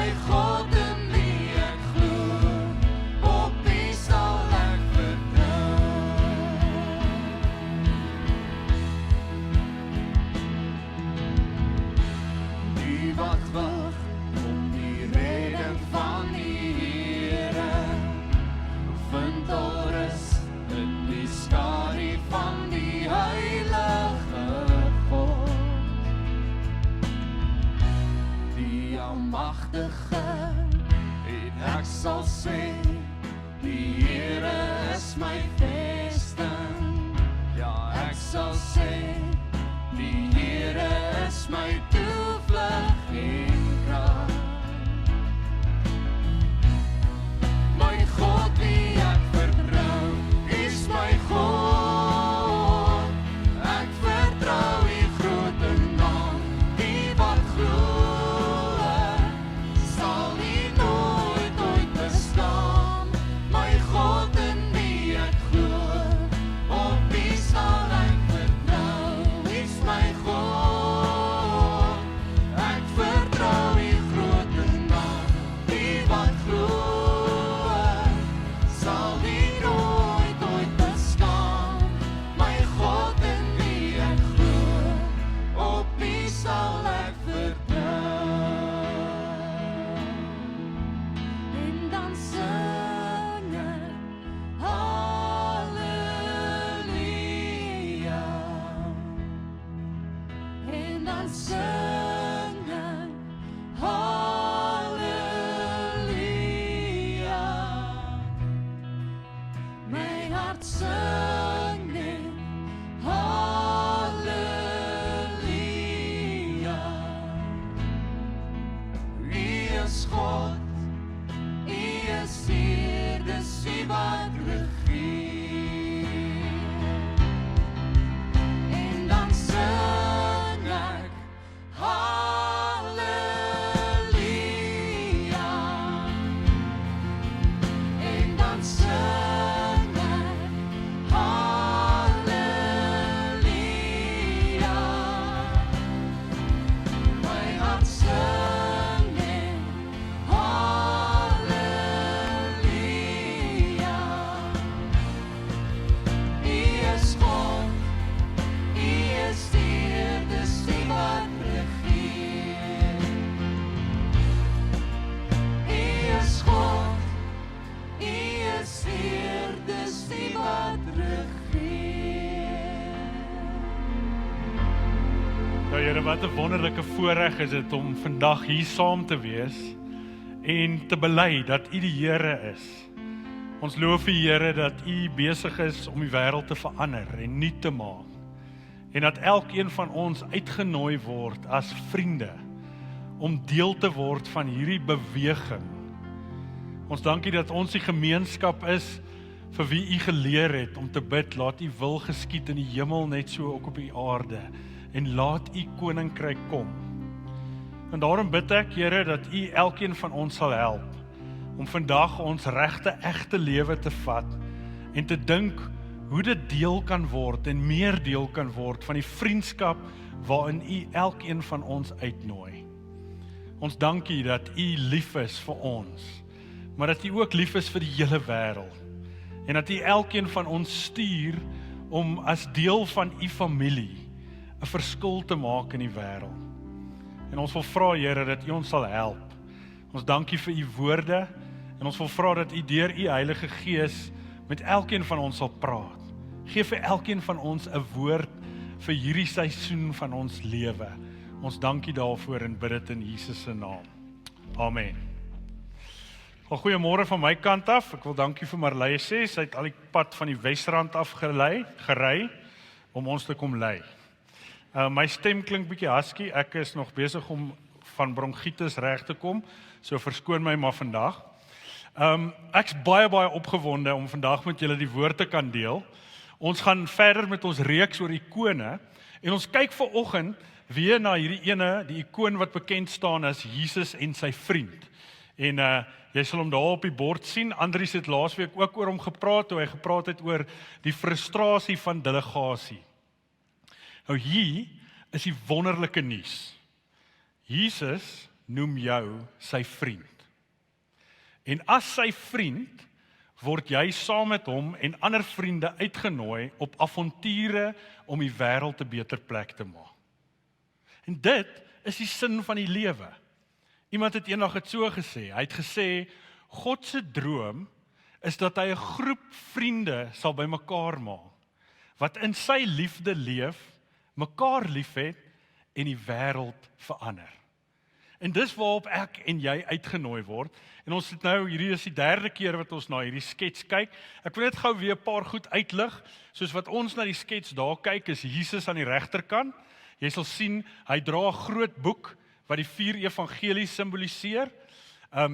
my God in wie ek glo, op wie sal ek vertrou. Die wat wag op die redding van die Here, vind al rus in die skadu van die heilige God. Die almagtige, en ek sal sê, die Here is my vesting. Ja, ek sal sê, die Here is my toevlug en krag. My God wie ek vertrou, is my God. Ek vertrou die grote naam, die wat glo, sal nie nooit ooit bestaan. My God in wie ek glo, op wie sal ek vertrou, is my God. Ek vertrou die grote naam, die wat glo, sal nie nooit ooit bestaan. My God in wie ek glo, op wie sal ek vertrou. En dan sing ek Halleluja. En dan sing ek Halleluja. My hart sing net Halleluja. U is God, U is Heer, dis U wat regeer. En dan sing ek Halleluja. En dan sing ek Halleluja. My hart sing net Halleluja. U is God, U is Heer, dis U wat regeer. U is God, U is Heer, dis U wat regeer. Nou Here, wat 'n wonderlike voorreg is dit om vandag hier saam te wees en te bely dat U die Here is. Ons loof U Here dat U besig is om die wêreld te verander en nuut te maak. En dat elkeen van ons uitgenooi word as vriende om deel te word van hierdie beweging. Ons dankie dat ons die gemeenskap is vir wie U geleer het om te bid, laat U wil geskied in die hemel net so ook op die aarde, en laat U koninkryk kom. En daarom bid ek, Here, dat U elkeen van ons sal help om vandag ons regte, egte lewe te vat en te dink hoe dit deel kan word en meer deel kan word van die vriendskap waarin U elkeen van ons uitnooi. Ons dankie dat U lief is vir ons, maar dat U ook lief is vir die hele wêreld. En dat U elkeen van ons stuur om as deel van U familie 'n verskil te maak in die wêreld. En ons wil vra, Here, dat U ons sal help. Ons dankie vir U woorde en ons wil vra dat U deur U Heilige Gees met elkeen van ons sal praat. Geef vir elkeen van ons 'n woord vir hierdie seisoen van ons lewe. Ons dankie daarvoor en bid dit in Jesus se naam. Amen. Goeiemôre van my kant af. Ek wil dankie vir Marleye sê, sy het al die pad van die Wesrand af gery om ons te kom lei. My stem klink bietjie husky. Ek is nog besig om van bronchitis reg te kom, so verskoon my maar vandag. Ek's baie opgewonde om vandag met julle die woord te kan deel. Ons gaan verder met ons reeks oor ikone en ons kyk vanoggend weer na hierdie ene, die ikoon wat bekend staan as Jesus en sy vriend. En jy sal hom daar op die bord sien. Andries het laasweek ook oor hom gepraat, toe hy gepraat het oor die frustrasie van delegasie. Nou hier is die wonderlike nuus. Jesus noem jou sy vriend. En as sy vriend, word jy saam met hom en ander vriende uitgenooi op avonture om die wêreld 'n beter plek te maak. En dit is die sin van die lewe. Iemand het eendag dit so gesê, hy het gesê, God se droom is dat hy 'n groep vriende sal bymekaar maak, wat in sy liefde leef, mekaar liefhet en die wêreld verander. En dis waarop ek en jy uitgenooi word. En ons het nou, hierdie is die 3de keer wat ons na hierdie skets kyk. Ek wil net gou weer 'n paar goed uitlig. Soos wat ons na die skets daar kyk, is Jesus aan die regterkant. Jy sal sien, hy dra 'n groot boek wat die 4 evangelies simboliseer.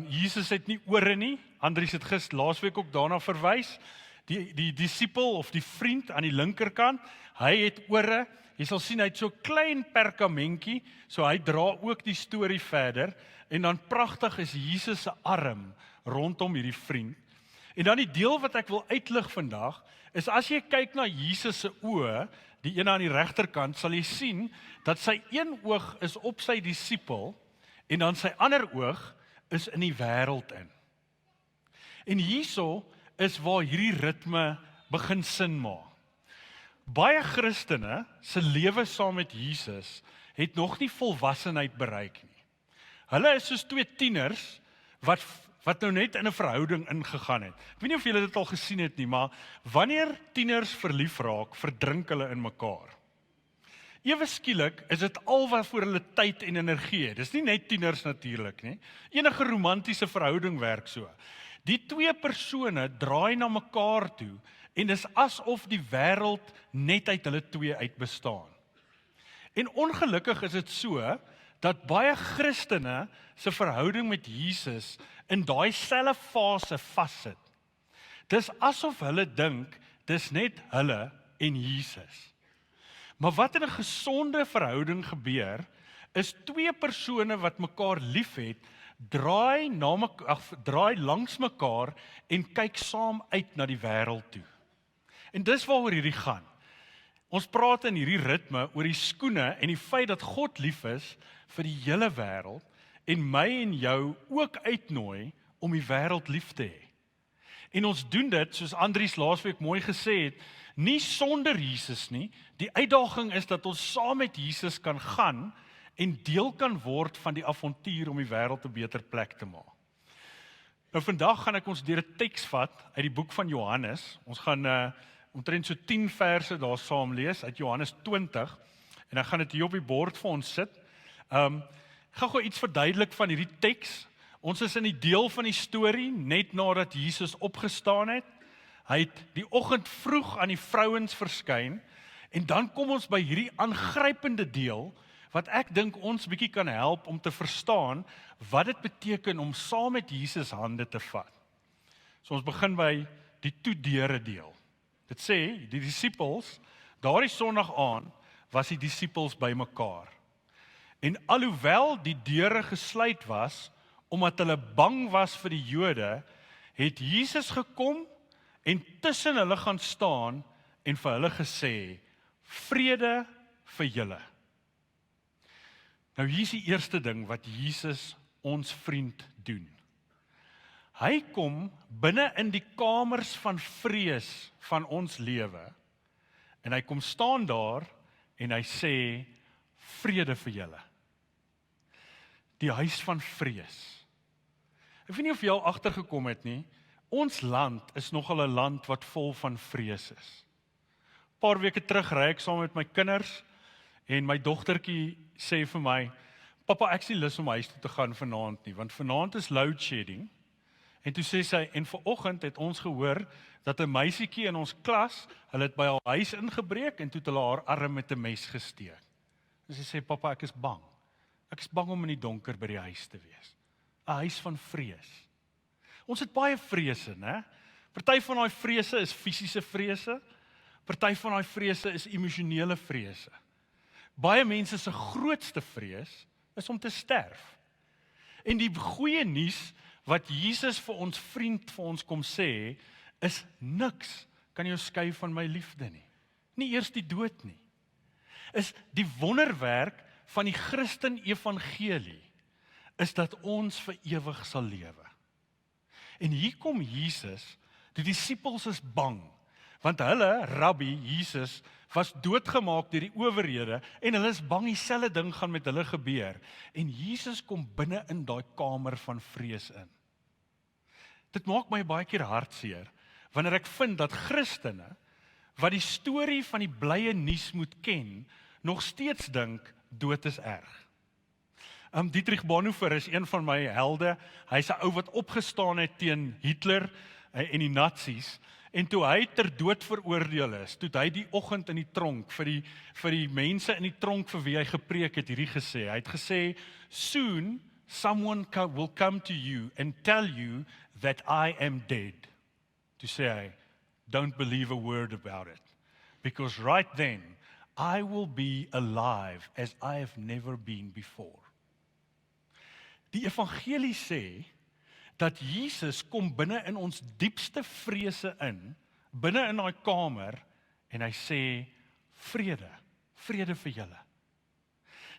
Jesus het nie ore nie. Andries het laasweek ook daarna verwys. Die disipel of die vriend aan die linkerkant, hy het ore. Jy sal sien, hy het so klein perkamentjie, so hy dra ook die storie verder, en dan pragtig is Jesus se arm rondom hierdie vriend. En dan die deel wat ek wil uitlig vandag, is as jy kyk na Jesus se oë, die een aan die regterkant, sal jy sien, dat sy een oog is op sy disipel, en dan sy ander oog is in die wêreld in. En hierso is waar hierdie ritme begin sin maak. Baie Christene se lewe saam met Jesus het nog nie volwassenheid bereik nie. Hulle is soos 2 tieners wat nou net in 'n verhouding ingegaan het. Ek weet nie of julle dit al gesien het nie, maar wanneer tieners verlief raak, verdrink hulle in mekaar. Ewe skielik is dit al waarvoor hulle tyd en energie het. Dis nie net tieners natuurlik nie. Enige romantiese verhouding werk so. Die 2 persone draai na mekaar toe en dis asof die wêreld net uit hulle 2 uit bestaan. En ongelukkig is dit so dat baie Christene se verhouding met Jesus in daai selfe fase vassit. Dis asof hulle dink dis net hulle en Jesus. Maar wat in 'n gesonde verhouding gebeur, is 2 persone wat mekaar liefhet, draai langs mekaar en kyk saam uit na die wêreld toe. En dis waaroor hierdie gaan. Ons praat in hierdie ritme oor die skoene en die feit dat God lief is vir die hele wêreld en my en jou ook uitnooi om die wêreld lief te hê. En ons doen dit, soos Andries laasweek mooi gesê het, nie sonder Jesus nie. Die uitdaging is dat ons saam met Jesus kan gaan en deel kan word van die avontuur om die wêreld 'n beter plek te maak. Nou vandag gaan ek ons deur 'n teks vat uit die boek van Johannes. Ons gaan omtrent so 10 verse daar saam lees uit Johannes 20 en dan gaan dit hier op die bord vir ons sit. Ek gaan gou iets verduidelik van hierdie teks. Ons is in die deel van die storie net nadat Jesus opgestaan het. Hy het die oggend vroeg aan die vrouens verskyn en dan kom ons by hierdie aangrypende deel wat ek dink ons bietjie kan help om te verstaan wat dit beteken om saam met Jesus hande te vat. So ons begin by die toedeure deel. Dit sê, die disippels, daardie Sondag aand was die disippels bymekaar. En alhoewel die deure gesluit was, omdat hulle bang was vir die Jode, het Jesus gekom en tussen hulle gaan staan en vir hulle gesê, vrede vir julle. Nou hier is die eerste ding wat Jesus ons vriend doen. Hy kom binne in die kamers van vrees van ons lewe en hy kom staan daar en hy sê, vrede vir julle. Die huis van vrees. Ek weet nie of jy al agtergekom het nie, ons land is nogal 'n land wat vol van vrees is. 'n Paar weke terug ry ek saam met my kinders en my dogtertjie sê vir my, pappa, ek sien lus om huis toe te gaan vanaand nie, want vanaand is load shedding. En toe sê sy, en vanoggend het ons gehoor dat 'n meisietjie in ons klas, hulle het by haar huis ingebreek en toe het hulle haar arm met 'n mes gesteek. En sy sê, pappa, ek is bang. Ek is bang om in die donker by die huis te wees. 'n Huis van vrees. Ons het baie vrese, né? Party van daai vrese is fisiese vrese, party van daai vrese is emosionele vrese. Baie mense se grootste vrees is om te sterf. En die goeie nuus wat Jesus vir ons vriend vir ons kom sê, is niks kan jou skei van my liefde nie. Nie eers die dood nie. Is die wonderwerk van die Christen evangelie is dat ons vir ewig sal lewe. En hier kom Jesus, die disippels is bang, want hulle, Rabbi, Jesus, was doodgemaak deur die owerhede, en hulle is bang dieselfde ding gaan met hulle gebeur. En Jesus kom binne in daai kamer van vrees in. Dit maak my baie keer hartseer, wanneer ek vind dat Christene, wat die storie van die blye nuus moet ken, nog steeds dink, dood is erg. Dietrich Bonhoeffer is een van my helde. Hy's 'n ou wat opgestaan het teen Hitler en die Nazis. En toe hy ter dood veroordeel is, toe hy die oggend in die tronk vir die mense in die tronk vir wie hy gepreek het, hierdie gesê. Hy het gesê, "Soon someone will come to you and tell you that I am dead." Toe sê hy, "Don't believe a word about it, because right then I will be alive as I have never been before." Die evangelie sê dat Jesus kom binne in ons diepste vrese in, binne in daai kamer, en hy sê, vrede, vrede vir julle.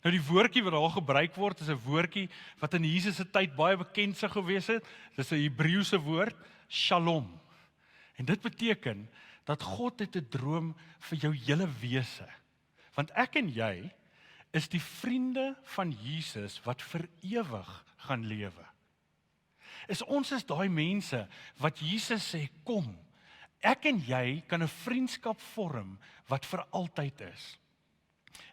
Nou die woordjie wat daar gebruik word, is 'n woordjie wat in Jesus se tyd baie bekend sou gewees het. Dis 'n Hebreëse woord, shalom. En dit beteken dat God het 'n droom vir jou hele wese. Want ek en jy is die vriende van Jesus wat vir ewig gaan lewe. Ons is daai mense wat Jesus sê, kom, ek en jy kan 'n vriendskap vorm wat vir altyd is.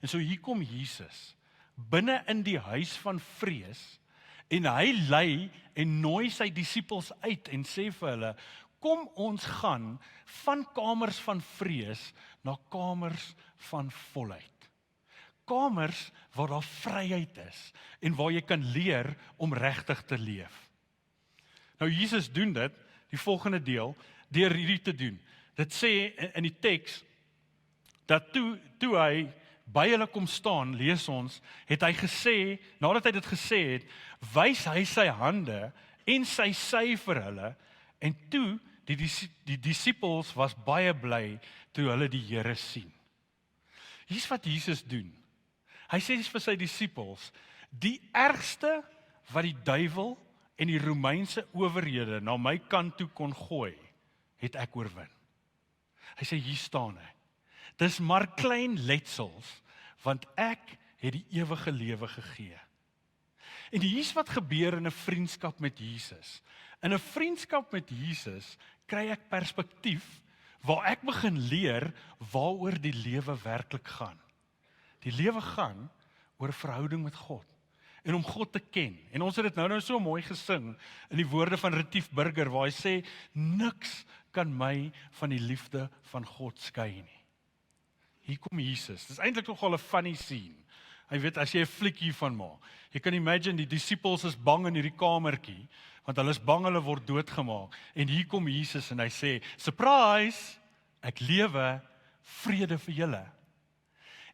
En so hier kom Jesus, binne in die huis van vrees, en hy lei en nooi sy disippels uit en sê vir hulle, kom ons gaan van kamers van vrees na kamers van volheid. Kamers waar daar vryheid is en waar jy kan leer om regtig te leef. Nou Jesus doen dit, die volgende deel, deur hierdie te doen. Dit sê in die teks, dat toe hy by hulle kom staan, lees ons, het hy gesê, nadat hy dit gesê het, wys hy sy hande en sy sy vir hulle, en toe, die disippels was baie bly toe hulle die Here sien. Hier's wat Jesus doen. Hy sê vir sy disippels, die ergste wat die duiwel en die Romeinse owerhede na my kant toe kon gooi, het ek oorwin. Hy sê, hier staan hy. Dis maar klein letsels, want ek het die ewige lewe gegee. En hier's wat gebeur in 'n vriendskap met Jesus. In 'n vriendskap met Jesus kry ek perspektief waar ek begin leer waaroor die lewe werklik gaan. Die lewe gaan oor 'n verhouding met God en om God te ken. En ons het dit nou so mooi gesing in die woorde van Retief Burger waar hy sê, niks kan my van die liefde van God skei nie. Hier kom Jesus. Dis eintlik nogal 'n funny scene. Jy weet, as jy 'n fliek hiervan maak. Jy kan imagine die disippels is bang in hierdie kamertjie, want hulle is bang hulle word doodgemaak. En hier kom Jesus en hy sê, surprise, ek lewe, vrede vir julle.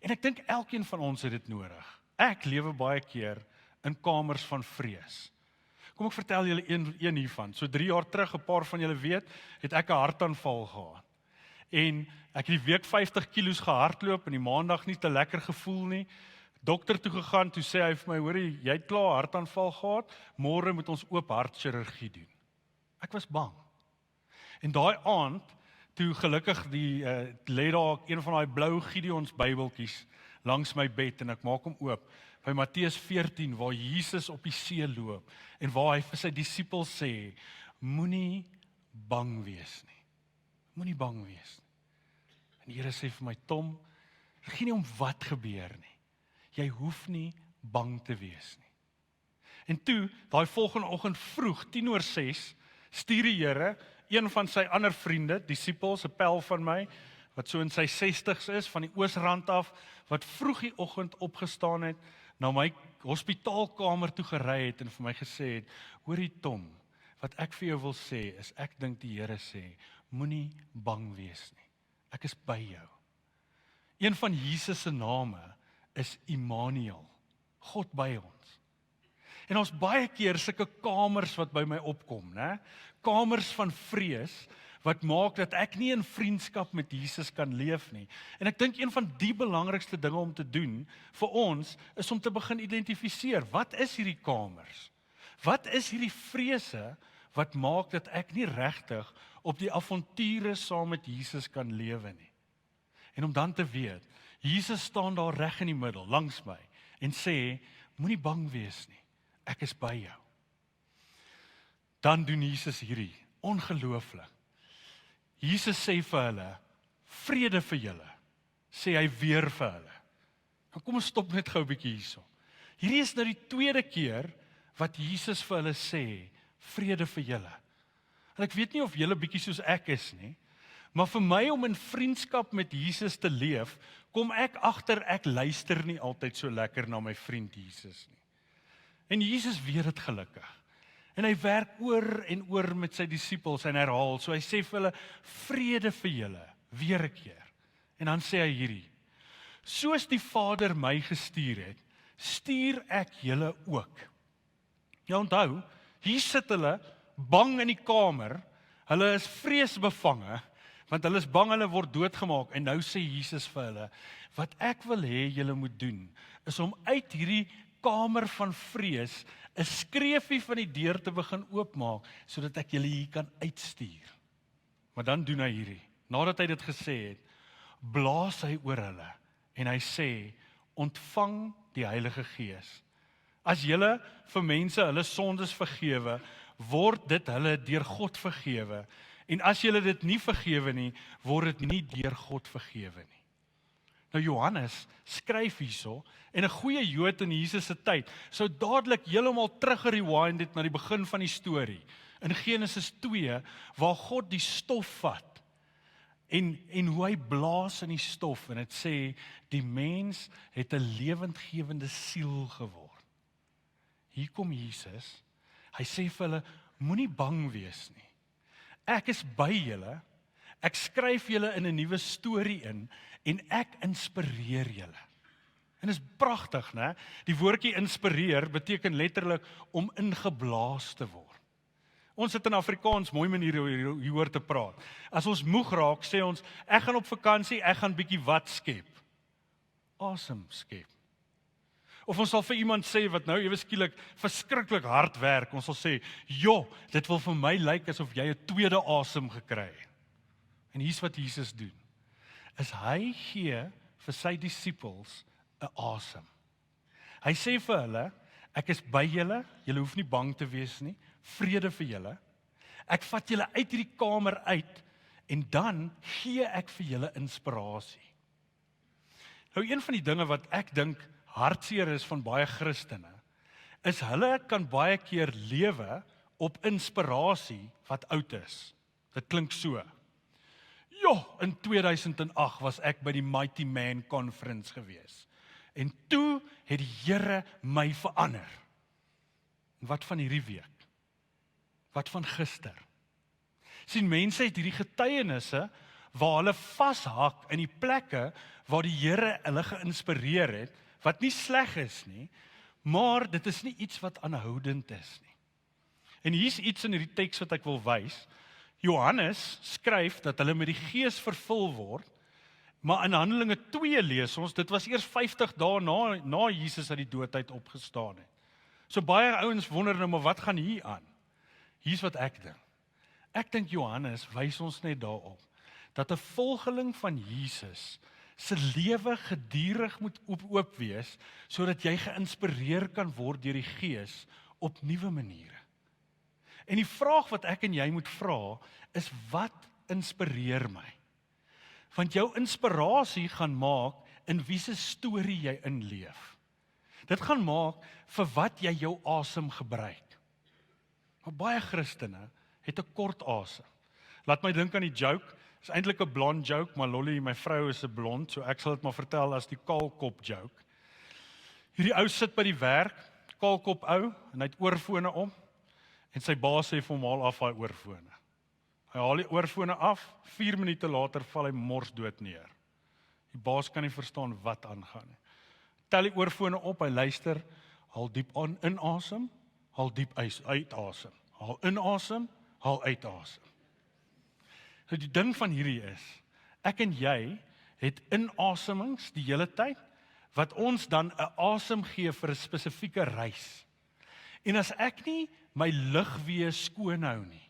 En ek dink elkeen van ons het dit nodig. Ek lewe baie keer in kamers van vrees. Kom ek vertel julle een hiervan. So 3 jaar terug, 'n paar van julle weet, het ek 'n hartaanval gehad. En ek het die week 50 kilos gehardloop en die maandag nie te lekker gevoel nie. Dokter toe gegaan, toe sê hy vir my, hoorie, jy het klaar 'n hartaanval gehad, môre moet ons oop hartchirurgie doen. Ek was bang. En daai aand, toe gelukkig lê daar een van daai blou Gideons Bybeltjies langs my bed en ek maak hom oop by Matteus 14 waar Jesus op die see loop en waar hy vir sy disippels sê, moenie bang wees nie. Moenie bang wees nie. En die Here sê vir my, Tom, dit gaan nie om wat gebeur nie. Jy hoef nie bang te wees nie. En toe, daai volgende oggend vroeg, 5:50, stuur die Here een van sy ander vriende, disippels, 'n pel van my, wat so in sy 60's is, van die Oosrand af, wat vroeg die oggend opgestaan het, na my hospitaalkamer toe gery het en vir my gesê het, hoorie Tom, wat ek vir jou wil sê, is ek dink die Here sê, moenie bang wees nie. Ek is by jou. Een van Jesus se name is Immanuel, God by ons. En ons baie keer sulke kamers wat by my opkom, né? Kamers van vrees, wat maak dat ek nie in vriendskap met Jesus kan leef nie. En ek dink een van die belangrikste dinge om te doen vir ons is om te begin identifiseer, wat is hierdie kamers? Wat is hierdie vrese wat maak dat ek nie regtig op die avonture saam met Jesus kan lewe nie? En om dan te weet, Jesus staan daar reg in die middel, langs my, en sê, moenie bang wees nie, ek is by jou. Dan doen Jesus hierdie, ongelooflik. Jesus sê vir hulle, vrede vir julle, sê hy weer vir hulle. Nou kom ons stop net gou 'n bietjie hierso. Hierdie is nou die tweede keer wat Jesus vir hulle sê, vrede vir julle. En ek weet nie of julle bietjie soos ek is nie, maar vir my om in vriendskap met Jesus te leef, kom ek agter ek luister nie altyd so lekker na my vriend Jesus nie. En Jesus weet dit gelukkig. En hy werk oor en oor met sy disippels en herhaal, so hy sê vir hulle, vrede vir julle, weer 'n keer. En dan sê hy hierdie, soos die Vader my gestuur het, stuur ek julle ook. Ja, onthou, hier sit hulle bang in die kamer, hulle is vreesbevange, want hulle is bang hulle word doodgemaak, en nou sê Jesus vir hulle, wat ek wil hê julle moet doen, is om uit hierdie kamer van vrees 'n skreefie van die deur te begin oopmaak, sodat ek julle hier kan uitstuur. Maar dan doen hy hierdie, nadat hy dit gesê het, blaas hy oor hulle, en hy sê, ontvang die Heilige Gees. As julle vir mense hulle sondes vergewe, word dit hulle deur God vergewe, en as julle dit nie vergewe nie, word dit nie deur God vergewe nie. Nou Johannes skryf hierso, en 'n goeie Jood in Jesus se tyd sou dadelik heeltemal teruggerewind het na die begin van die storie, in Genesis 2, waar God die stof vat, en hoe hy blaas in die stof, en het sê, die mens het 'n lewendgewende siel geword. Hier kom Jesus, hy sê vir hulle, moenie bang wees nie. Ek is by julle, ek skryf julle in 'n nuwe storie in, en ek inspireer julle. En is pragtig, né? Die woordjie inspireer beteken letterlik om ingeblaas te word. Ons het in Afrikaans mooi manier hieroor te praat. As ons moeg raak, sê ons, ek gaan op vakansie, ek gaan bietjie wat skep. Asem skep. Of ons sal vir iemand sê wat nou ewe skielik verskriklik hard werk, ons sal sê, "Jo, dit wil vir my lyk asof jy 'n tweede asem gekry het." En hier's wat Jesus doen. Is hy gee vir sy disippels 'n asem. Hy sê vir hulle, ek is by julle, julle hoef nie bang te wees nie, vrede vir julle. Ek vat julle uit hierdie kamer uit, en dan gee ek vir julle inspirasie. Nou een van die dinge wat ek dink hartseer is van baie Christene, is hulle kan baie keer lewe op inspirasie wat oud is. Dit klink so. Ja, in 2008 was ek by die Mighty Man Conference gewees. En toe het die Here my verander. En wat van hierdie week? Wat van gister? Sien, mense het hierdie getuienisse waar hulle vashak in die plekke waar die Here hulle geïnspireer het, wat nie sleg is nie, maar dit is nie iets wat aanhoudend is nie. En hier's iets in hierdie teks wat ek wil wys. Johannes skryf dat hulle met die Gees vervul word, maar in Handelinge 2 lees ons, dit was eers 50 dae na Jesus uit die dood uit opgestaan het. So baie ouens wonder nou, maar wat gaan hier aan? Hier's wat ek dink. Ek dink Johannes wys ons net daarop, dat 'n volgeling van Jesus se lewe gedurig moet oop wees, sodat jy geïnspireer kan word deur die Gees op nuwe maniere. En die vraag wat ek en jy moet vra, is wat inspireer my? Want jou inspirasie gaan maak in wie se storie jy inleef. Dit gaan maak vir wat jy jou asem gebruik. Maar baie Christene het 'n kort asem. Laat my dink aan die joke. Is eintlik 'n blond joke, maar Lolly, my vrou, is 'n blond, so ek sal dit maar vertel as die kaalkop joke. Hierdie ou sit by die werk, kaalkop ou, en hy het oorfone om, en sy baas sê vir hom, haal af daai oorfone. Hy haal die oorfone af, 4 minute later val hy mors dood neer. Die baas kan nie verstaan wat aangaan nie. Tel die oorfone op, hy luister, haal diep in asem, haal diep uit asem. Haal in asem, haal uit asem. Nou die ding van hierdie is, ek en jy het inasemings die hele tyd, wat ons dan 'n asem gee vir 'n spesifieke reis. En as ek nie my lugweë skoon hou nie,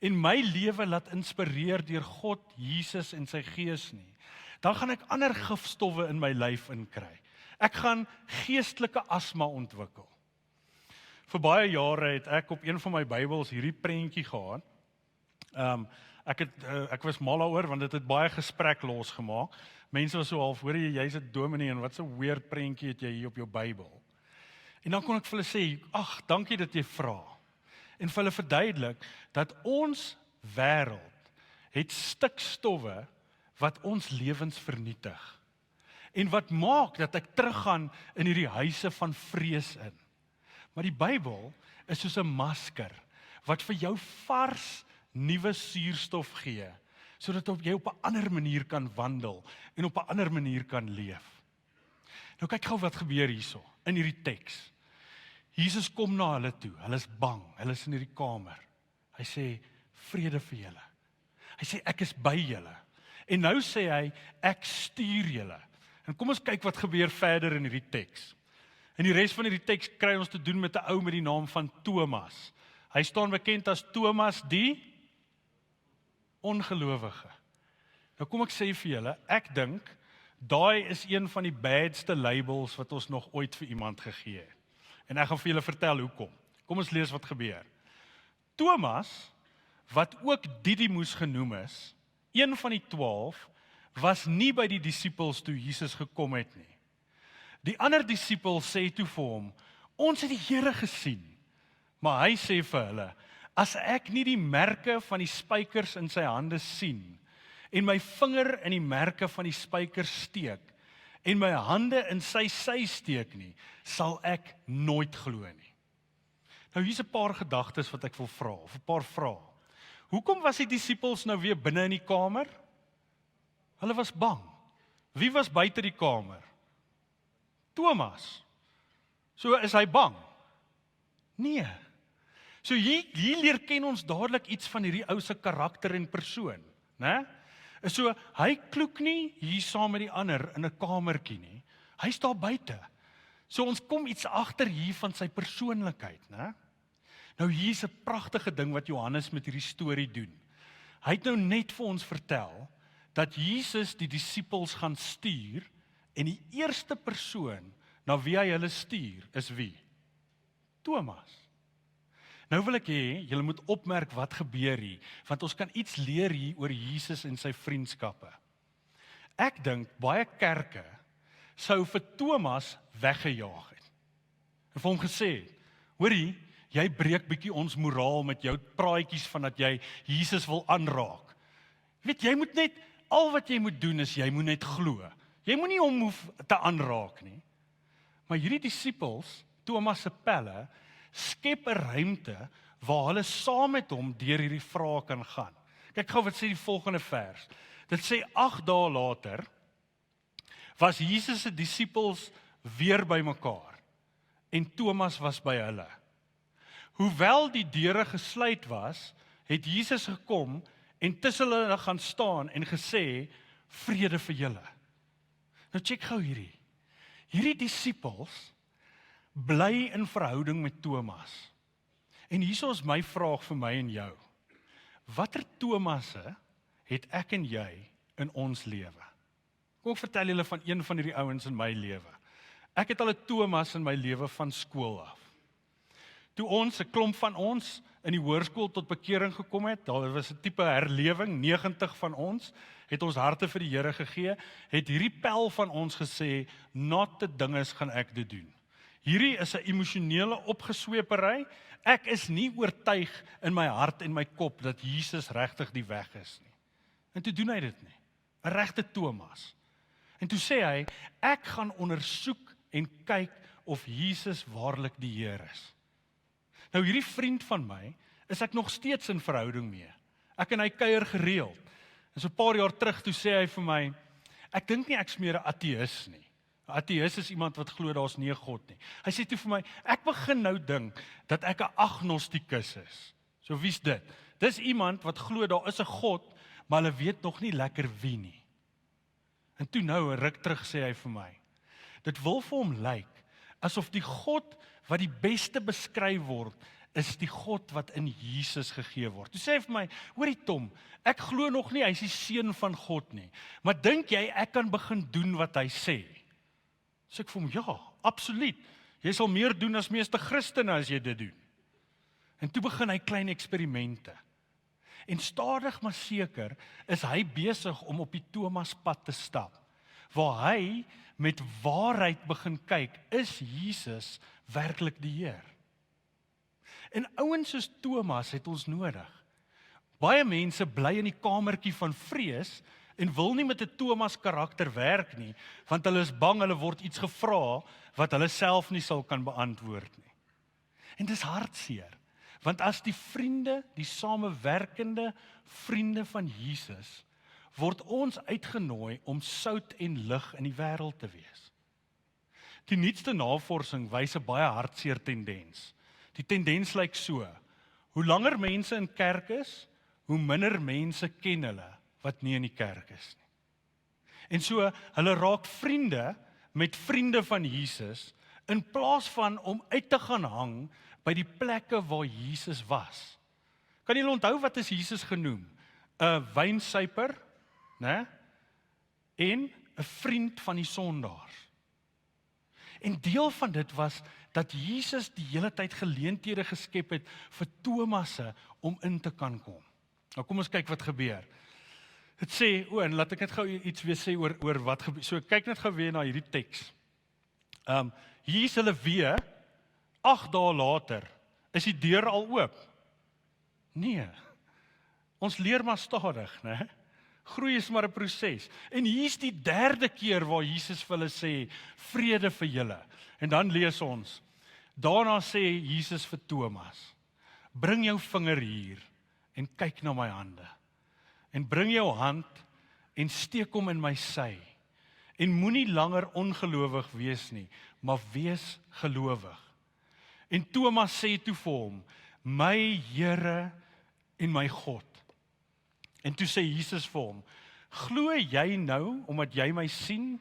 en my lewe laat inspireer deur God, Jesus en sy Gees nie, dan gaan ek ander gifstowwe in my lyf inkry. Ek gaan geestelike asma ontwikkel. Vir baie jare het ek op een van my Bybels hierdie prentjie gehad. Ek was mal daaroor want dit het baie gesprek losgemaak. Mense was so half, hoor jy's 'n dominee en wat 'n weird prentjie het jy hier op jou Bybel. En dan kon ek vir hulle sê, ag, dankie dat jy vra. En vir hulle verduidelik dat ons wêreld het stikstowwe wat ons lewens vernietig. En wat maak dat ek teruggaan in hierdie huise van vrees in. Maar die Bybel is soos 'n masker wat vir jou vars nuwe suurstof gee, sodat jy op 'n ander manier kan wandel en op 'n ander manier kan leef. Nou kyk gou wat gebeur hierso in hierdie teks. Jesus kom na hulle toe. Hulle is bang. Hulle is in hierdie kamer. Hy sê vrede vir julle. Hy sê ek is by julle. En nou sê hy ek stuur julle. En kom ons kyk wat gebeur verder in hierdie teks. In die res van hierdie teks kry ons te doen met 'n ou met die naam van Thomas. Hy staan bekend as Thomas die ongelowige. Nou kom ek sê vir julle, ek dink daai is een van die badste labels wat ons nog ooit vir iemand gegee het. En ek gaan vir julle vertel hoekom. Kom ons lees wat gebeur. Thomas, wat ook Didimus genoem is, een van die 12, was nie by die disippels toe Jesus gekom het nie. Die ander disipel sê toe vir hom, ons het die Here gesien. Maar hy sê vir hulle, as ek nie die merke van die spykers in sy hande sien, en my vinger in die merke van die spykers steek, en my hande in sy sy steek nie, sal ek nooit glo nie. Nou hier's 'n paar gedagtes wat ek wil vra, of 'n paar vrae. Hoekom was die disippels nou weer binne in die kamer? Hulle was bang. Wie was buite die kamer? Thomas. So is hy bang? Nee. So hier leer ken ons dadelik iets van hierdie ou se karakter en persoon, né? So hy kloek nie hier saam met die ander in 'n kamertjie nie. Hy's daar buite. So ons kom iets agter hier van sy persoonlikheid, né? Nou hier's 'n pragtige ding wat Johannes met hierdie storie doen. Hy het nou net vir ons vertel dat Jesus die disippels gaan stuur en die eerste persoon na wie hy hulle stuur is wie? Thomas. Nou wil ek hê, julle moet opmerk wat gebeur hier, want ons kan iets leer hier oor Jesus en sy vriendskappe. Ek dink baie kerke sou vir Thomas weggejaag het. En vir hom gesê, hoorie, jy breek bietjie ons moraal met jou praatjies van dat jy Jesus wil aanraak. Weet, jy moet net, al wat jy moet doen is, jy moet net glo. Jy moet nie hom hoef te aanraak nie. Maar hierdie disippels, Thomas se pelle, skep 'n ruimte waar hulle saam met hom deur hierdie vrae kan gaan. Kyk gou wat sê die volgende vers. Dit sê 8 dae later was Jesus se disippels weer bymekaar en Thomas was by hulle. Hoewel die deure gesluit was, het Jesus gekom en tussen hulle gaan staan en gesê, vrede vir julle. Nou check gou hierdie. Hierdie disippels bly in verhouding met Thomas. En hierso is my vraag vir my en jou. Watter Thomasse het ek en jy in ons lewe? Kom ek vertel julle van een van hierdie ouens in my lewe. Ek het al 'n Thomas in my lewe van skool af. Toe ons, 'n klomp van ons, in die hoërskool tot bekering gekom het, daar was 'n tipe herlewing, 90 van ons, het ons harte vir die Here gegee, het hierdie pel van ons gesê, not te dinges gaan ek dit doen. Hierdie is 'n emosionele opgesweepery, ek is nie oortuig in my hart en my kop dat Jesus regtig die weg is nie. En toe doen hy dit nie, 'n regte Thomas. En toe sê hy, ek gaan ondersoek en kyk of Jesus waarlik die Heer is. Nou hierdie vriend van my, is ek nog steeds in verhouding mee. Ek en hy kuier gereeld. En so 'n paar jaar terug toe sê hy vir my, ek dink nie ek's meer 'n ateïs nie. 'n Ateïs is iemand wat glo daar's nie 'n God nie. Hy sê toe vir my, ek begin nou dink dat ek 'n agnostikus is. So wie's dit? Dis iemand wat glo daar is 'n God, maar hulle weet nog nie lekker wie nie. En toe nou, 'n ruk terug sê hy vir my, dit wil vir hom lyk, asof die God wat die beste beskryf word, is die God wat in Jesus gegee word. Toe sê hy vir my, hoorie Tom, ek glo nog nie, hy is die seun van God nie, maar dink jy, ek kan begin doen wat hy sê? So ek vir hom, ja, absoluut, jy sal meer doen as meeste Christene as jy dit doen. En toe begin hy klein eksperimente. En stadig maar seker is hy besig om op die Thomaspad te stap, waar hy met waarheid begin kyk, is Jesus werklik die Heer? En ouens soos Thomas het ons nodig. Baie mense bly in die kamertjie van vrees en wil nie met 'n Thomas karakter werk nie, want hulle is bang hulle word iets gevra wat hulle self nie sal kan beantwoord nie. En dis hartseer, want as die vriende, die samewerkende vriende van Jesus, word ons uitgenooi om sout en lig in die wêreld te wees. Die nuutste navorsing wys 'n baie hartseer tendens. Die tendens lyk so: hoe langer mense in kerk is, hoe minder mense ken hulle wat nie in die kerk is nie. En so, hulle raak vriende met vriende van Jesus, in plaas van om uit te gaan hang by die plekke waar Jesus was. Kan julle onthou wat is Jesus genoem? 'n wynsuiper, né? En 'n vriend van die sondaars. En deel van dit was dat Jesus die hele tyd geleenthede geskep het vir Thomasse om in te kan kom. Nou kom ons kyk wat gebeur. Dit sê, en laat ek net gou iets weer sê oor wat gebeur. So kyk net gou weer na hierdie teks. Hier is hulle weer, 8 dae later, is die deur al oop? Nee, ons leer maar stadig, né? Groei is maar 'n proses. En hier is die 3de keer waar Jesus vir hulle sê, vrede vir julle. En dan lees ons, daarna sê Jesus vir Thomas, bring jou vinger hier en kyk na my hande. En bring jou hand en steek hom in my sy. En moenie langer ongelowig wees nie, maar wees gelowig. En Thomas sê toe vir hom, my Here en my God. En toe sê Jesus vir hom, glo jy nou omdat jy my sien?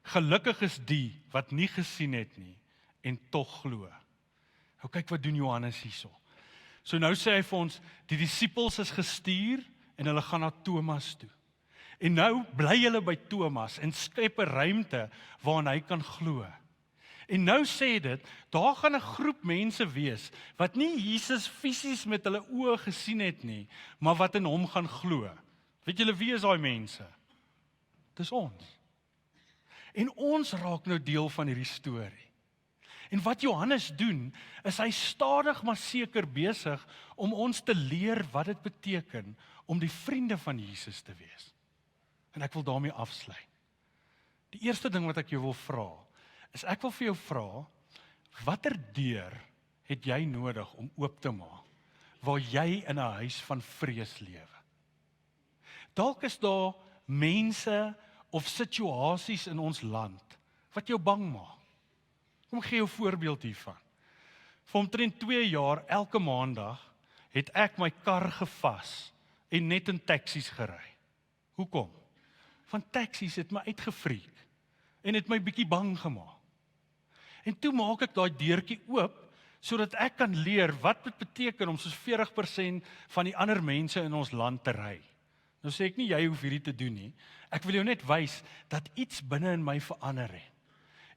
Gelukkig is die wat nie gesien het nie en tog glo. Nou kyk wat doen Johannes hierso. So nou sê hy vir ons, die disippels is gestuur en hulle gaan na Thomas toe. En nou bly hulle by Thomas en skep 'n ruimte waarin hy kan glo. En nou sê dit, daar gaan 'n groep mense wees wat nie Jesus fisies met hulle oë gesien het nie, maar wat in hom gaan glo. Weet julle wie is daai mense? Dis ons. En ons raak nou deel van hierdie storie. En wat Johannes doen, is hy stadig maar seker besig om ons te leer wat dit beteken om die vriende van Jesus te wees. En ek wil daarmee afsluit. Die eerste ding wat ek jou wil vra, is ek wil vir jou vra, watter deur het jy nodig om oop te maak, waar jy in 'n huis van vrees lewe? Dalk is daar mense of situasies in ons land, wat jou bang maak. Kom ek gee jou 'n voorbeeld hiervan. Vir omtrent 2 jaar, elke maandag, het ek my kar gevas, en net in taksies gery. Hoekom? Want taksies het my uitgefreek, en het my bietjie bang gemaak. En toe maak ek daai deurtjie oop, sodat ek kan leer wat dit beteken om soos 40% van die ander mense in ons land te ry. Nou sê ek nie jy hoef hierdie te doen nie. Ek wil jou net wys dat iets binne in my verander het.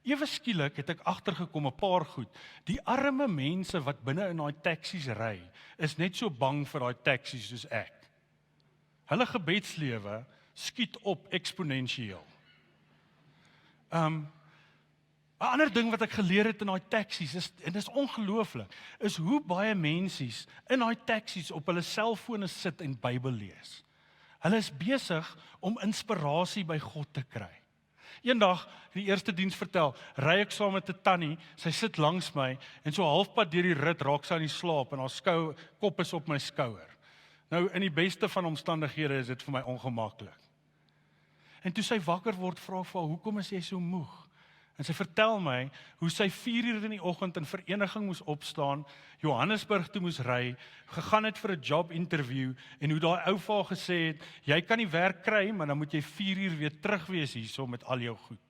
Ewe skielik het ek agtergekom 'n paar goed. Die arme mense wat binne in daai taksies ry, is net so bang vir daai taksies soos ek. Hulle gebedslewe skiet op eksponensieel. 'n ander ding wat ek geleer het in daai taksies is, en dit is ongelooflik, is hoe baie mensies in daai taksies op hulle selfone sit en Bybel lees. Hulle is besig om inspirasie by God te kry. Eendag, die eerste diens vertel, ry ek saam met 'n tannie, sy sit langs my, en so halfpad deur die rit raak sy aan die slaap, en haar kop is op my skouer. Nou, in die beste van omstandighede is dit vir my ongemaklik. En toe sy wakker word, vra vir haar, hoekom is jy so moeg? En sy vertel my hoe sy 4 uur in die oggend in vereniging moes opstaan, Johannesburg toe moes ry, gegaan het vir 'n job interview en hoe daai ou vir haar gesê het, jy kan die werk kry, maar dan moet jy 4 uur weer terug wees hierso met al jou goed.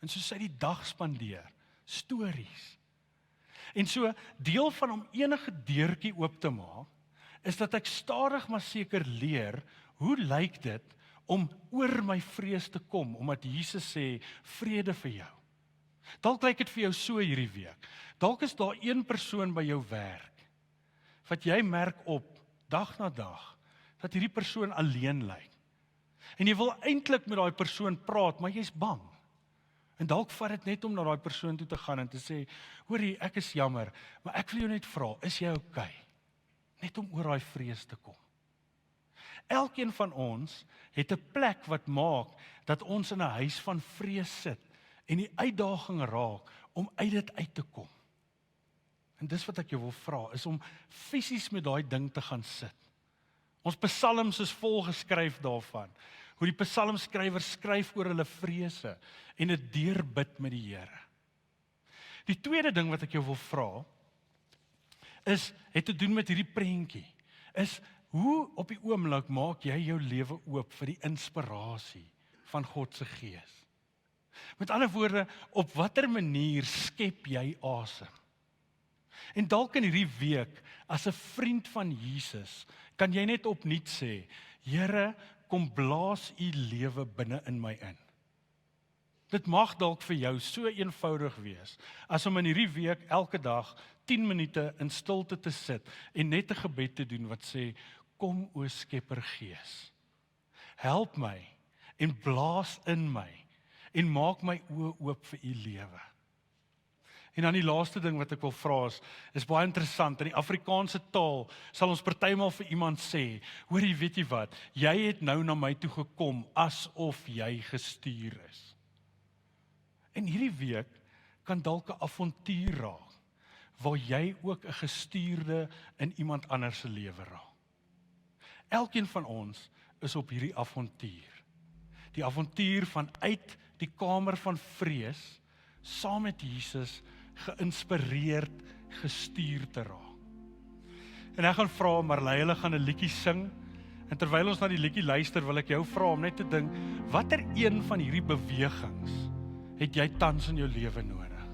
En so sy die dag spandeer, stories. En so deel van om enige deurtjie oop te maak, is dat ek stadig maar seker leer, hoe lyk dit om oor my vrees te kom, omdat Jesus sê, vrede vir jou. Dalk lyk dit vir jou so hierdie week. Dalk is daar een persoon by jou werk, wat jy merk op, dag na dag, dat hierdie persoon alleen lyk. En jy wil eintlik met daai persoon praat, maar jy's bang. En dalk vat dit net om na daai persoon toe te gaan en te sê, hoorie, ek is jammer, maar ek wil jou net vra, is jy okay? Net om oor daai vrees te kom. Elkeen van ons het 'n plek wat maak dat ons in 'n huis van vrees sit en die uitdaging raak om uit dit uit te kom. En dis wat ek jou wil vra, is om fisies met daai ding te gaan sit. Ons psalms is vol geskryf daarvan, hoe die psalmskrywers skryf oor hulle vrese en dit deurbid met die Here. Die tweede ding wat ek jou wil vra, het te doen met hierdie prentjie, is hoe op die oomblik maak jy jou lewe oop vir die inspirasie van God se Gees? Met ander woorde, op watter manier skep jy asem? En dalk in hierdie week, as 'n vriend van Jesus, kan jy net opnuut sê, Here, kom blaas u lewe binne in my in. Dit mag dalk vir jou so eenvoudig wees, as om in hierdie week elke dag 10 minute in stilte te sit en net 'n gebed te doen wat sê, kom o Skepper Gees, help my en blaas in my en maak my oë oop vir u lewe. En dan die laaste ding wat ek wil vra is baie interessant. In die Afrikaanse taal sal ons partymal vir iemand sê, hoorie, weet jy wat, jy het nou na my toe gekom asof jy gestuur is. En hierdie week kan dalk 'n avontuur raak, waar jy ook 'n gestuurde in iemand anders se lewe raak. Elkeen van ons is op hierdie avontuur. Die avontuur van uit die kamer van vrees, saam met Jesus, geïnspireerd, gestuur te raak. En ek gaan vra, Marley, hulle gaan 'n liedjie sing, en terwyl ons na die liedjie luister, wil ek jou vra om net te dink, watter een van hierdie bewegings het jy tans in jou lewe nodig?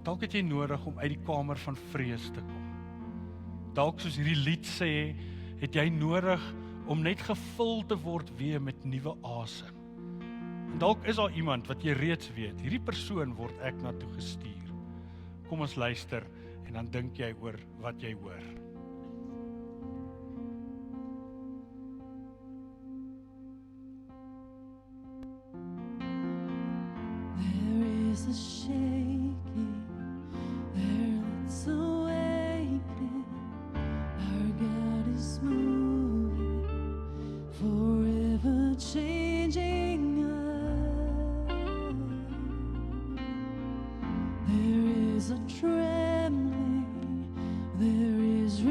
Dalk het jy nodig om uit die kamer van vrees te kom. Dalk soos hierdie lied sê, het jy nodig om net gevul te word weer met nuwe asem. En dalk is daar iemand wat jy reeds weet, hierdie persoon word ek na toe gestuur. Kom ons luister en dan dink jy oor wat jy hoor. There is a shaking, there's a waking, our God is moving, forever changing us. There is a trembling, there is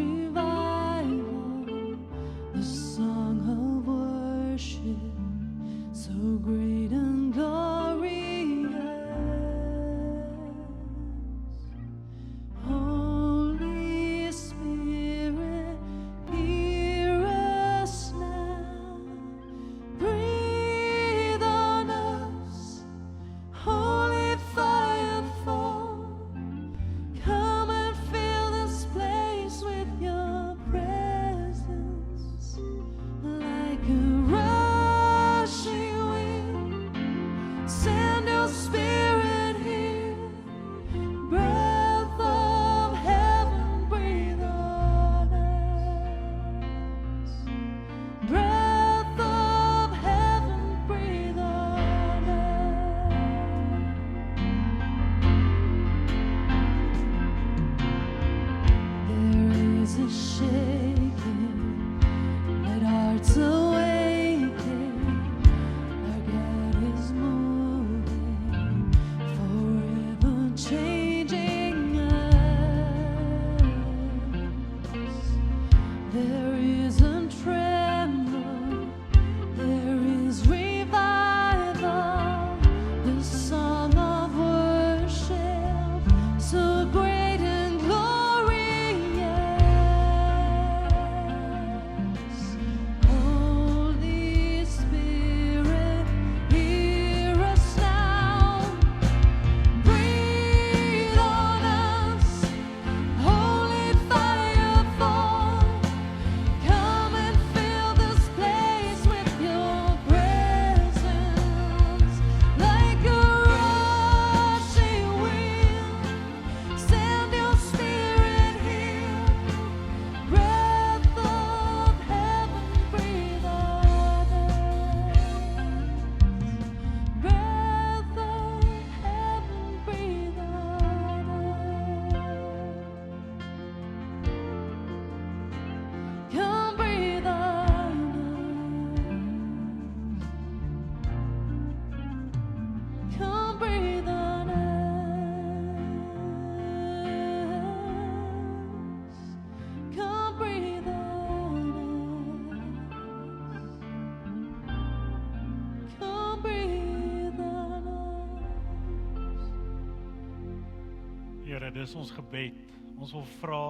dis ons gebed. Ons wil vra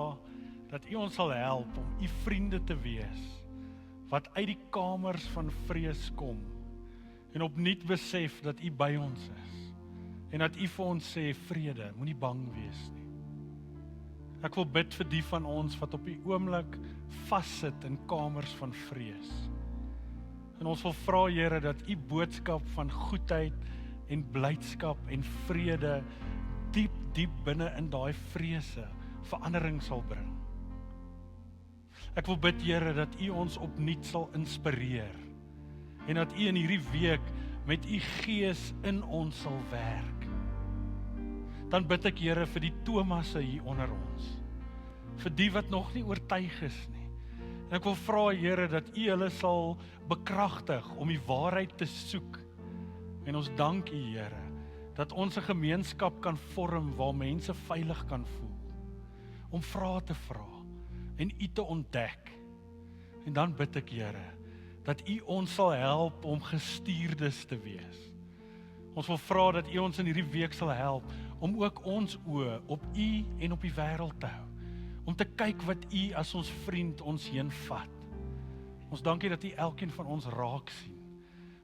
dat U ons sal help om U vriende te wees, wat uit die kamers van vrees kom, en opnuut besef dat U by ons is, en dat U vir ons sê, vrede, moenie bang wees nie. Ek wil bid vir die van ons wat op die oomblik vassit in kamers van vrees. En ons wil vra, Here, dat U boodskap van goedheid en blydskap en vrede diep, diep binne in daai vrese verandering sal bring. Ek wil bid, Here, dat U ons opnuut sal inspireer en dat U in hierdie week met U Gees in ons sal werk. Dan bid ek, Here, vir die Thomasse hier onder ons, vir die wat nog nie oortuig is nie. En ek wil vra, Here, dat U hulle sal bekragtig om die waarheid te soek. En ons dank U, Here, dat ons 'n gemeenskap kan vorm waar mense veilig kan voel, om vrae te vra en U te ontdek. En dan bid ek, Here, dat U ons sal help om gestuurdes te wees. Ons wil vra dat U ons in hierdie week sal help om ook ons oë op U en op die wêreld te hou, om te kyk wat U as ons vriend ons heen vat. Ons dankie dat U elkeen van ons raak sien.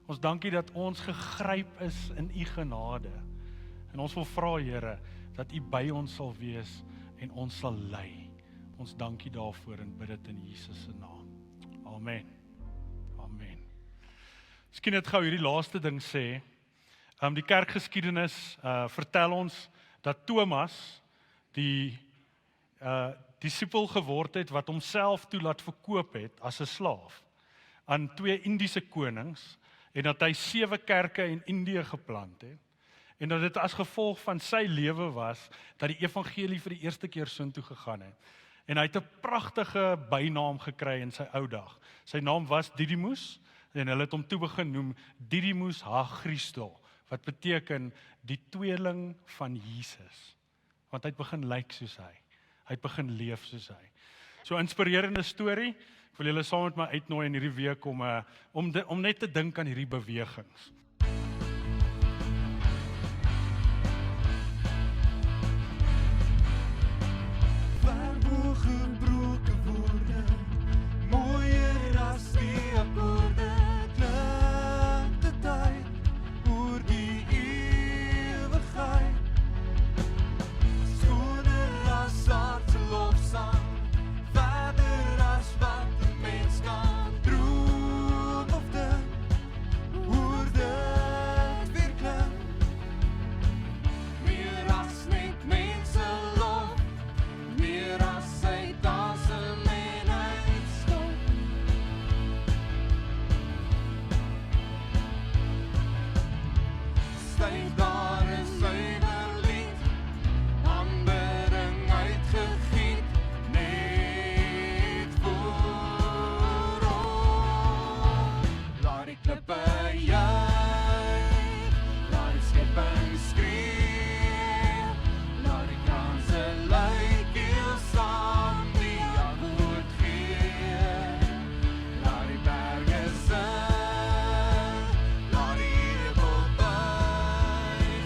Ons dankie dat ons gegryp is in U genade. En ons wil vra, Here, dat U by ons sal wees en ons sal lei. Ons dankie daarvoor en bid dit in Jesus se naam. Amen. Amen. Miskien net gou hierdie laaste ding sê. Die kerkgeskiedenis vertel ons dat Thomas die disipel geword het wat homself toe laat verkoop het as 'n slaaf aan 2 Indiese konings, en dat hy 7 kerke in Indië geplant het, en dat dit as gevolg van sy lewe was dat die evangelie vir die eerste keer soontoe gegaan het. En hy het 'n pragtige bynaam gekry in sy ou dag. Sy naam was Didymus, en hulle het hom toe begin noem Didymus ha-Christo, wat beteken die tweeling van Jesus. Want hy het begin lyk soos hy. Hy het begin leef soos hy. So 'n inspirerende storie. Ek wil julle saam met my uitnooi in hierdie week om net te dink aan hierdie bewegings. Gebroken woorde, mooier as die akkoorde, klink de tyd oor die ewigheid. Skoner as aardse lofsang, verder as wat 'n mens kan droom of dink, hoe dit weer klink. Meer as net mense lof, meer as sy dansen en uitstop. Styf daar een suiwer lied, aanbidding uitgegiet, net voor ons. Laat die klippe juig, laat die skepping skree, laat die kranse lyk heel saam die antwoord gee. Laat die berge sing, laat die hemel buig,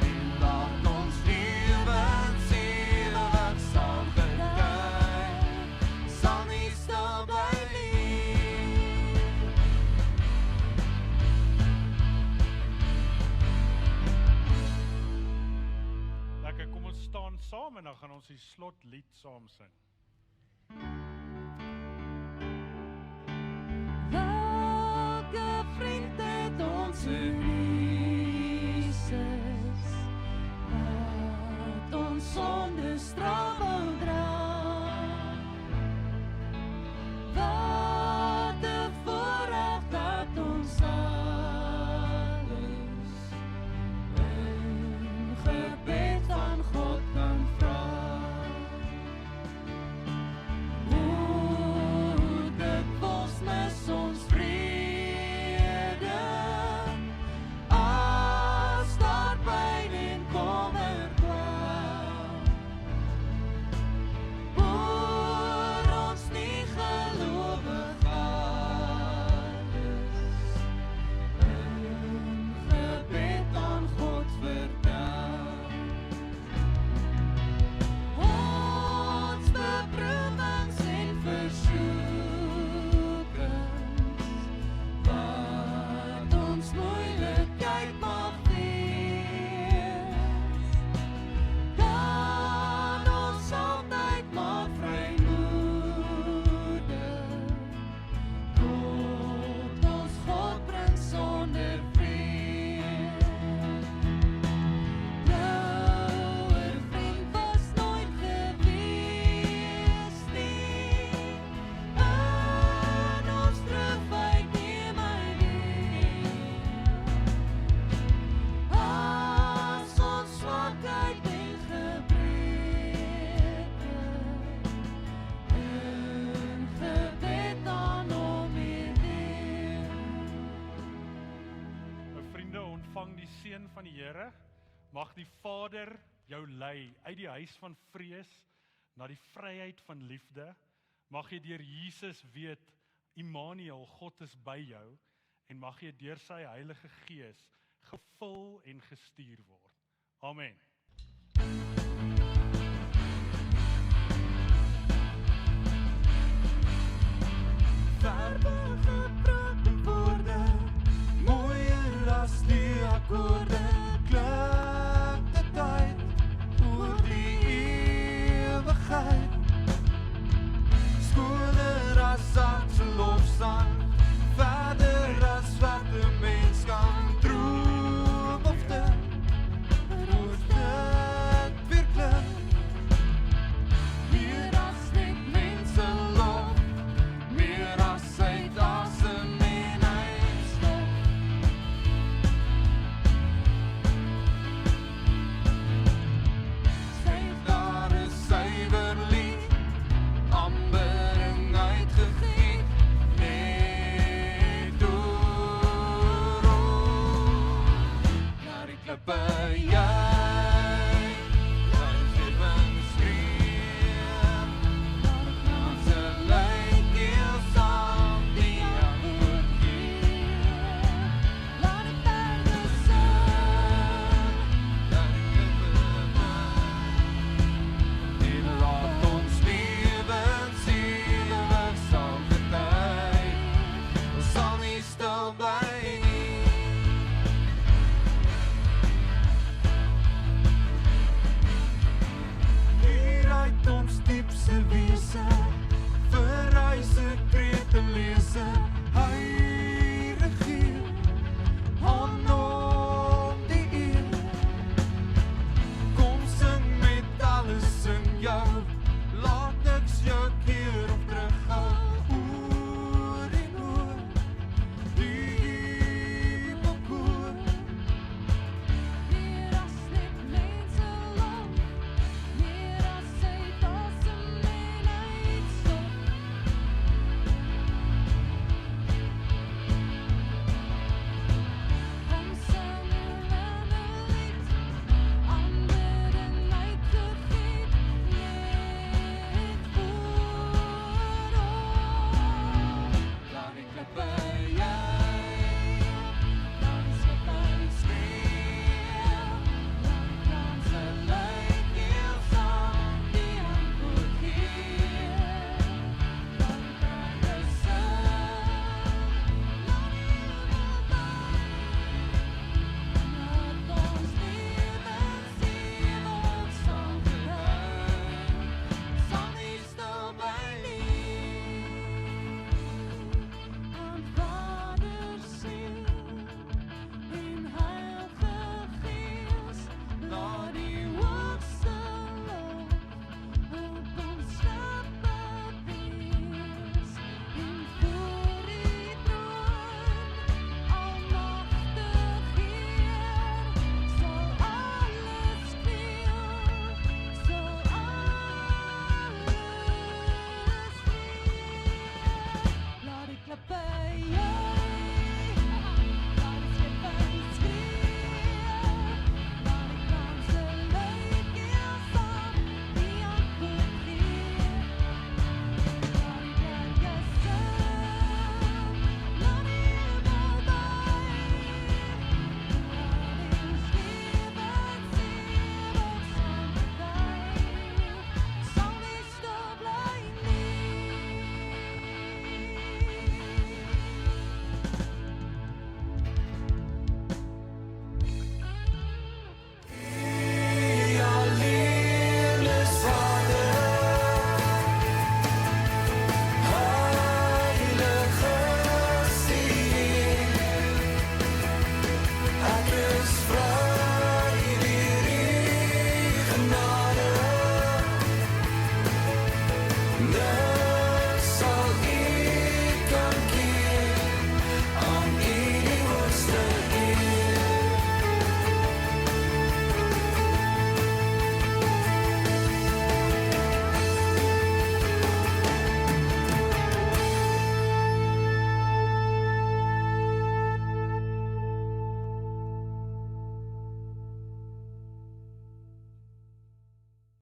en laat ons lewens ewig saam getuig, sal nie stil bly nie. Lekker, kom ons staan saam en dan gaan ons die slotlied saam sing. Welke vriend het ons in Jesus, wat ons sonde straf wil dra? Wat 'n voorreg dat ons alles in gebed aan God kan vra. seën van die Here, mag die Vader jou lei uit die huis van vrees na die vryheid van liefde. Mag jy deur Jesus weet, Immanuel, God is by jou, en mag jy deur sy Heilige Gees gevul en gestuur word. Amen.